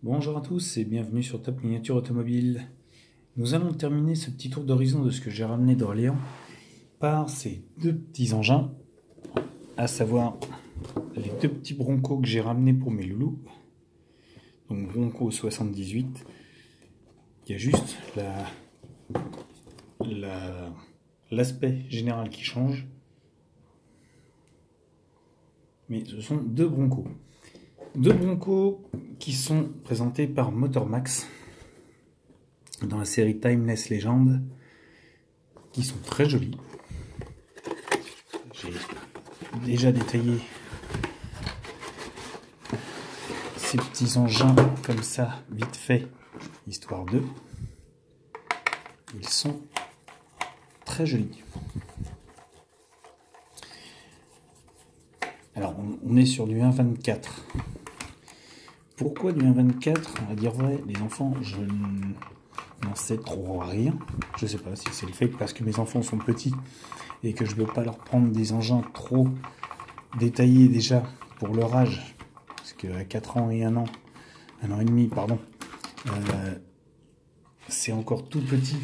Bonjour à tous et bienvenue sur Top Miniature Automobile. Nous allons terminer ce petit tour d'horizon de ce que j'ai ramené d'Orléans par ces deux petits engins, à savoir les deux petits Broncos que j'ai ramenés pour mes loulous. Donc Bronco 78, il y a juste l'aspect général qui change. Mais ce sont deux Broncos. Deux Broncos qui sont présentés par Motormax dans la série Timeless Legend, qui sont très jolis. J'ai déjà détaillé ces petits engins comme ça, vite fait, histoire d'eux. Ils sont très jolis. Alors, on est sur du 1.24. Pourquoi du 1.24? À dire vrai, les enfants, je n'en sais trop rien. Je sais pas si c'est le fait parce que mes enfants sont petits et que je ne veux pas leur prendre des engins trop détaillés déjà pour leur âge. Parce qu'à 4 ans et 1 an et demi, pardon, c'est encore tout petit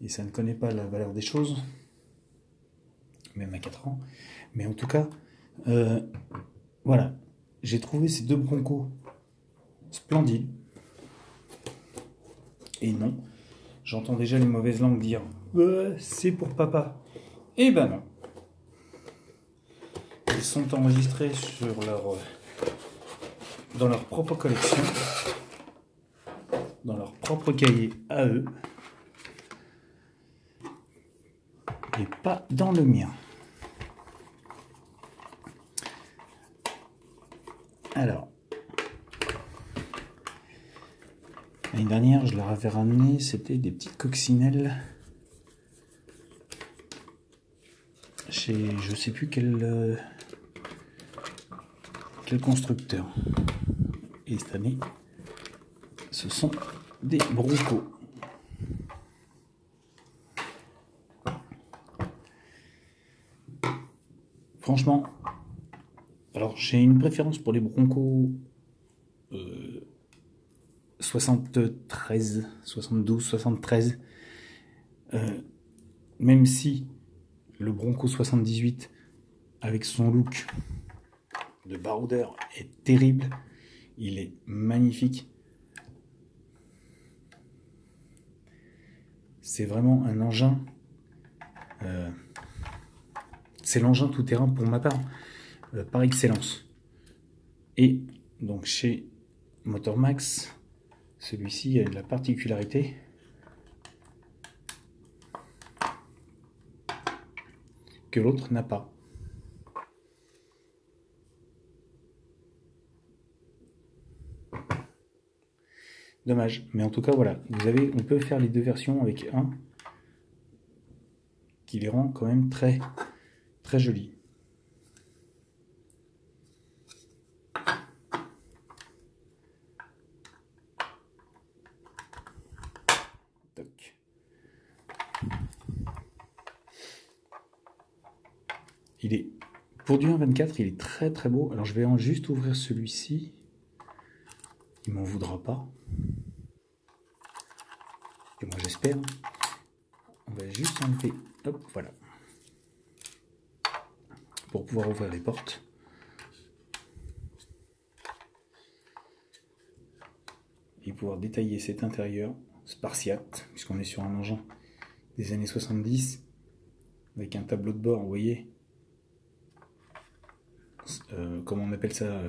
et ça ne connaît pas la valeur des choses, même à 4 ans. Mais en tout cas, voilà, j'ai trouvé ces deux Broncos splendides. Et non, j'entends déjà les mauvaises langues dire c'est pour papa. Eh ben non. Ils sont enregistrés dans leur propre collection, dans leur propre cahier à eux, et pas dans le mien. Alors, l'année dernière, je leur avais ramené, c'était des petites coccinelles chez je sais plus quel constructeur. Et cette année, ce sont des Broncos. Franchement, alors j'ai une préférence pour les Broncos 73, 72, 73. Même si le Bronco 78, avec son look de baroudeur, est terrible, il est magnifique. C'est vraiment un engin. C'est l'engin tout-terrain pour ma part, par excellence. Et donc chez Motormax, celui-ci a la particularité que l'autre n'a pas. Dommage, mais en tout cas voilà, on peut faire les deux versions avec un qui les rend quand même très très jolis. Toc. Il est pour du 1.24, il est très très beau. Alors je vais juste ouvrir celui-ci. Il m'en voudra pas. Et moi j'espère. On va juste enlever. Hop, voilà. Pour pouvoir ouvrir les portes. Et pouvoir détailler cet intérieur spartiate, puisqu'on est sur un engin des années 70, avec un tableau de bord, vous voyez, comment on appelle ça,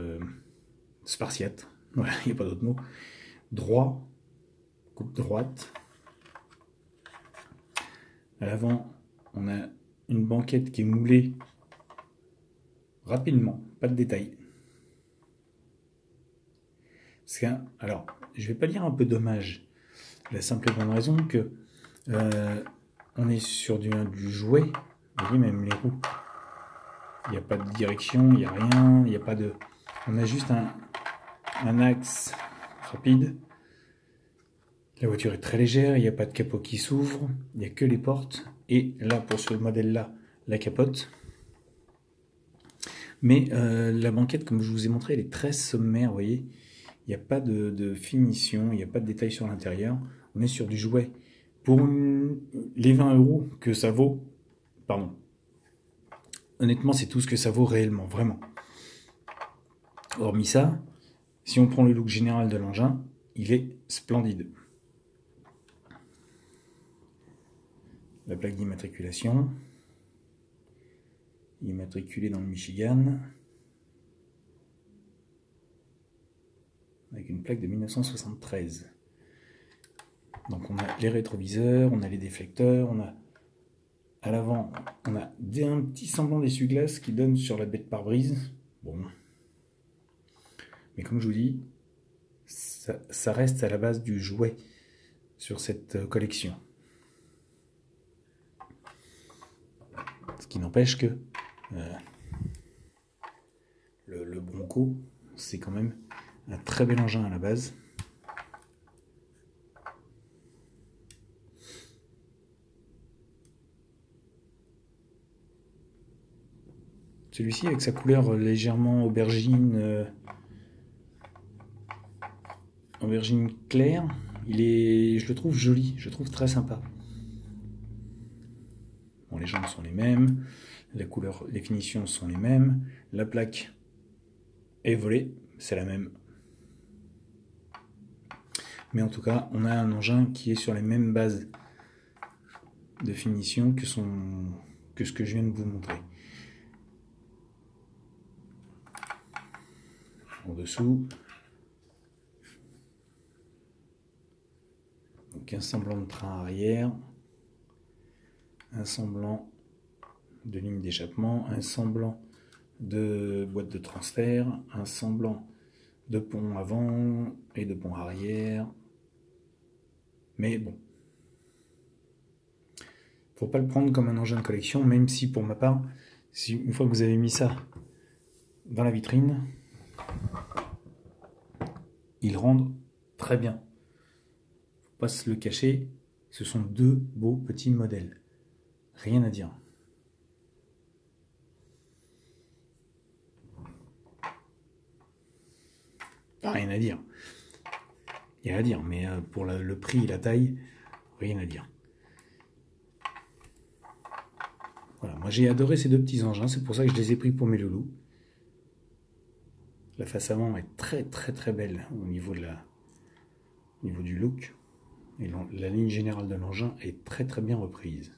spartiate, voilà, il n'y a pas d'autre mot, droit, coupe droite. À l'avant, on a une banquette qui est moulée rapidement, pas de détails. Alors, je vais pas dire un peu dommage, la simple et bonne raison que on est sur du jouet, vous voyez, même les roues, il n'y a pas de direction, il n'y a rien, il n'y a pas de... On a juste un axe rapide. La voiture est très légère, il n'y a pas de capot qui s'ouvre, il n'y a que les portes. Et là, pour ce modèle-là, la capote. Mais la banquette, comme je vous ai montré, elle est très sommaire, vous voyez. Il n'y a pas de finition, il n'y a pas de détails sur l'intérieur. On est sur du jouet. Pour les 20 € que ça vaut, pardon, honnêtement, c'est tout ce que ça vaut réellement, vraiment. Hormis ça, si on prend le look général de l'engin, il est splendide. La plaque d'immatriculation, immatriculé dans le Michigan, avec une plaque de 1973. Donc on a les rétroviseurs, on a les déflecteurs, on a à l'avant, on a un petit semblant d'essuie-glace qui donne sur la baie de pare-brise. Bon. Mais comme je vous dis, ça reste à la base du jouet sur cette collection. Ce qui n'empêche que le Bronco, c'est quand même un très bel engin à la base. Celui-ci, avec sa couleur légèrement aubergine claire, je le trouve joli, je le trouve très sympa. Bon, les jambes sont les mêmes, la couleur, les finitions sont les mêmes, la plaque est volée, c'est la même. Mais en tout cas, on a un engin qui est sur les mêmes bases de finition que ce que je viens de vous montrer. En dessous, donc un semblant de train arrière, un semblant de ligne d'échappement, un semblant de boîte de transfert, un semblant de pont avant et de pont arrière. Mais bon, faut pas le prendre comme un engin de collection, même si pour ma part, une fois que vous avez mis ça dans la vitrine, ils rendent très bien. Faut pas se le cacher, ce sont deux beaux petits modèles. Rien à dire. Rien à dire. Il y a à dire, mais pour le prix et la taille, rien à dire. Voilà, moi j'ai adoré ces deux petits engins, c'est pour ça que je les ai pris pour mes loulous. La face avant est très très très belle au niveau du look. Et la ligne générale de l'engin est très très bien reprise.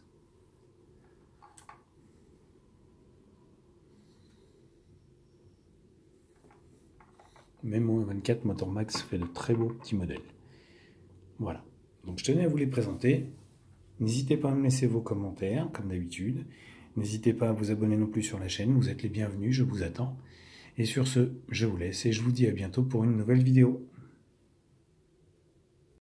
Même au 24 Motor Max fait de très beaux petits modèles. Voilà, donc je tenais à vous les présenter. N'hésitez pas à me laisser vos commentaires, comme d'habitude. N'hésitez pas à vous abonner non plus sur la chaîne, vous êtes les bienvenus, je vous attends. Et sur ce, je vous laisse et je vous dis à bientôt pour une nouvelle vidéo.